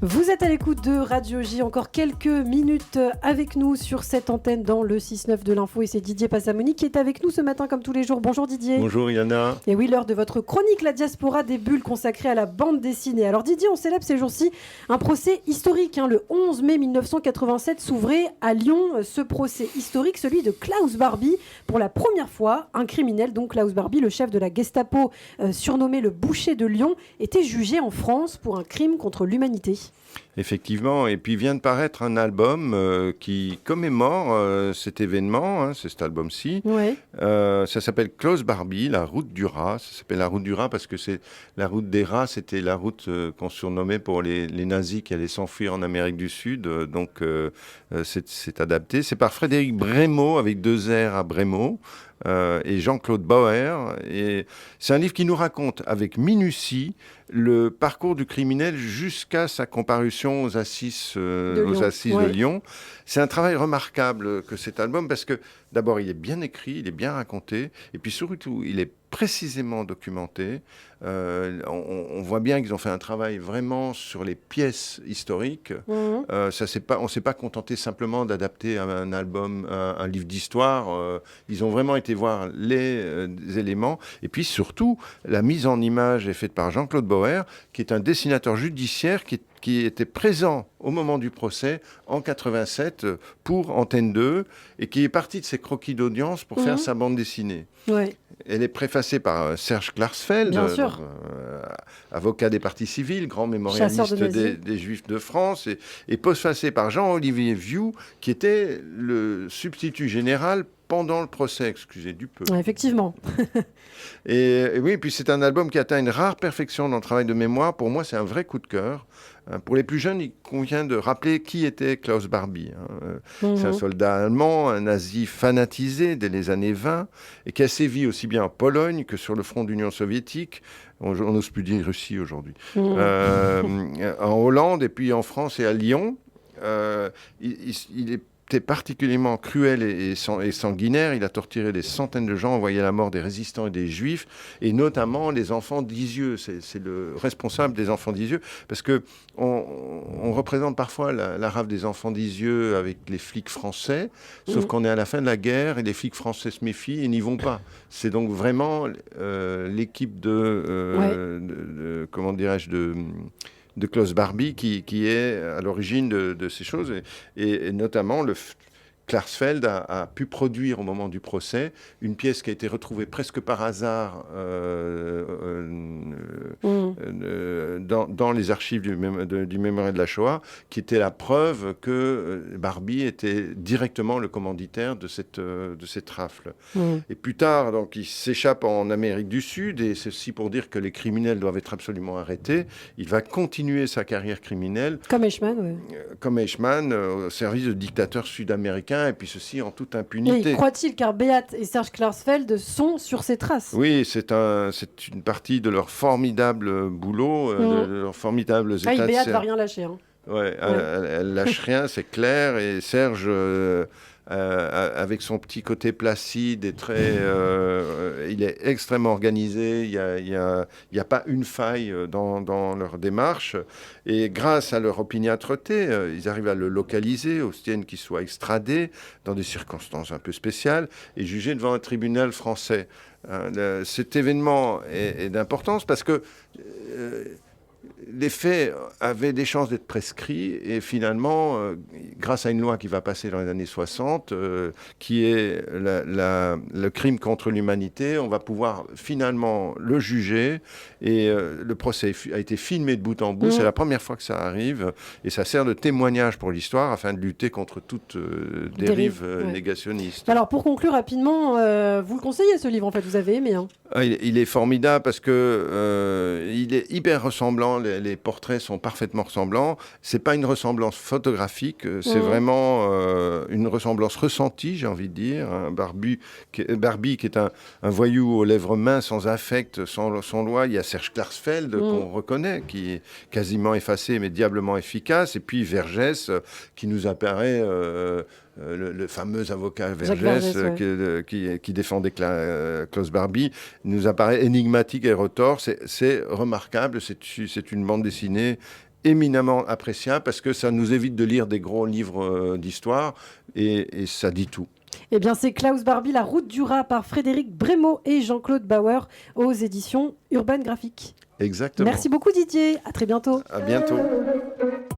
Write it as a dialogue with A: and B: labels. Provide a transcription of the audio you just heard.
A: Vous êtes à l'écoute de Radio J, encore quelques minutes avec nous sur cette antenne dans le 6-9 de l'info, et c'est Didier Passamoni qui est avec nous ce matin comme tous les jours. Bonjour Didier.
B: Bonjour Yana.
A: Et oui, l'heure de votre chronique La Diaspora des Bulles consacrée à la bande dessinée. Alors Didier, on célèbre ces jours-ci un procès historique. Le 11 mai 1987 s'ouvrait à Lyon ce procès historique, celui de Klaus Barbie. Pour la première fois, un criminel, donc Klaus Barbie, le chef de la Gestapo, surnommé le boucher de Lyon, était jugé en France pour un crime contre l'humanité.
B: Effectivement, et puis vient de paraître un album qui commémore cet événement, c'est cet album-ci.
A: Ouais.
B: Ça s'appelle Klaus Barbie, la route du rat. Ça s'appelle la route du rat parce que c'est la route des rats, c'était la route qu'on surnommait pour les nazis qui allaient s'enfuir en Amérique du Sud. Donc c'est adapté. C'est par Frédéric Brémaud, avec 2 R à Brémaud. Et Jean-Claude Bauer. Et c'est un livre qui nous raconte avec minutie le parcours du criminel jusqu'à sa comparution aux assises de Lyon. C'est un travail remarquable que cet album, parce que d'abord il est bien écrit, il est bien raconté, et puis surtout il est précisément documenté. On voit bien qu'ils ont fait un travail vraiment sur les pièces historiques. On ne s'est pas contenté simplement d'adapter un album, un livre d'histoire. Ils ont vraiment été voir les éléments. Et puis surtout, la mise en image est faite par Jean-Claude Bauer, qui est un dessinateur judiciaire qui était présent au moment du procès en 87 pour Antenne 2 et qui est parti de ses croquis d'audience pour faire sa bande dessinée.
A: Ouais.
B: Elle est préfacée par Serge Klarsfeld, avocat des partis civils, grand mémorialiste des Juifs de France, et postfacée par Jean-Olivier Vieux, qui était le substitut général pendant le procès, excusez du peu.
A: Effectivement.
B: et oui, puis c'est un album qui atteint une rare perfection dans le travail de mémoire. Pour moi, c'est un vrai coup de cœur. Pour les plus jeunes, il convient de rappeler qui était Klaus Barbie. C'est un soldat allemand, un nazi fanatisé dès les années 20, et qui a sévi aussi bien en Pologne que sur le front de l'Union soviétique. On n'ose plus dire Russie aujourd'hui. En Hollande, et puis en France et à Lyon. Il était particulièrement cruel et sanguinaire. Il a torturé des centaines de gens, envoyé à la mort des résistants et des juifs, et notamment les enfants d'Isieux. C'est le responsable des enfants d'Isieux, parce que on représente parfois la rave des enfants d'Isieux avec les flics français, sauf qu'on est à la fin de la guerre et les flics français se méfient et n'y vont pas. C'est donc vraiment l'équipe de comment dirais-je, de Klaus Barbie qui est à l'origine de ces choses. Et notamment, Klarsfeld a pu produire au moment du procès une pièce qui a été retrouvée presque par hasard dans les archives du mémorial de la Shoah, qui était la preuve que Barbie était directement le commanditaire de cette rafle. Et plus tard, donc, il s'échappe en Amérique du Sud, et ceci pour dire que les criminels doivent être absolument arrêtés. Il va continuer sa carrière criminelle.
A: Comme Eichmann, oui.
B: Comme Eichmann, au service de dictateurs sud-américains, et puis ceci en toute impunité.
A: Et croit-il, car Beat et Serge Klarsfeld sont sur ses traces.
B: Oui, c'est une partie de leur formidable boulot, de leurs formidables états.
A: Et Beat va rien lâcher.
B: Elle lâche rien, c'est clair. Et Serge, avec son petit côté placide et très, il est extrêmement organisé. Il y a pas une faille dans leur démarche. Et grâce à leur opiniâtreté, ils arrivent à le localiser, obtiennent qu'il soit extradé dans des circonstances un peu spéciales et jugé devant un tribunal français. Cet événement est d'importance parce que les faits avaient des chances d'être prescrits, et finalement, grâce à une loi qui va passer dans les années 60, qui est le crime contre l'humanité, on va pouvoir finalement le juger, et le procès a été filmé de bout en bout. C'est la première fois que ça arrive, et ça sert de témoignage pour l'histoire afin de lutter contre toute dérive négationniste.
A: Alors, pour conclure rapidement, vous le conseillez ce livre, en fait, vous avez aimé, hein?
B: Il est formidable parce que il est hyper ressemblant. Les portraits sont parfaitement ressemblants. C'est pas une ressemblance photographique, c'est vraiment une ressemblance ressentie, j'ai envie de dire. Barbie qui est un voyou aux lèvres minces, sans affect, sans loi. Il y a Serge Klarsfeld qu'on reconnaît, qui est quasiment effacé mais diablement efficace. Et puis Vergès, qui nous apparaît le fameux avocat
A: Jacques
B: Vergès,
A: Vergès,
B: qui défendait Klaus Barbie, nous apparaît énigmatique et retors. C'est remarquable, c'est une bande dessinée éminemment appréciable parce que ça nous évite de lire des gros livres d'histoire et ça dit tout.
A: Eh bien, c'est Klaus Barbie, La route du rat par Frédéric Brémaud et Jean-Claude Bauer aux éditions Urban Graphique.
B: Exactement.
A: Merci beaucoup Didier, à très bientôt.
B: À bientôt.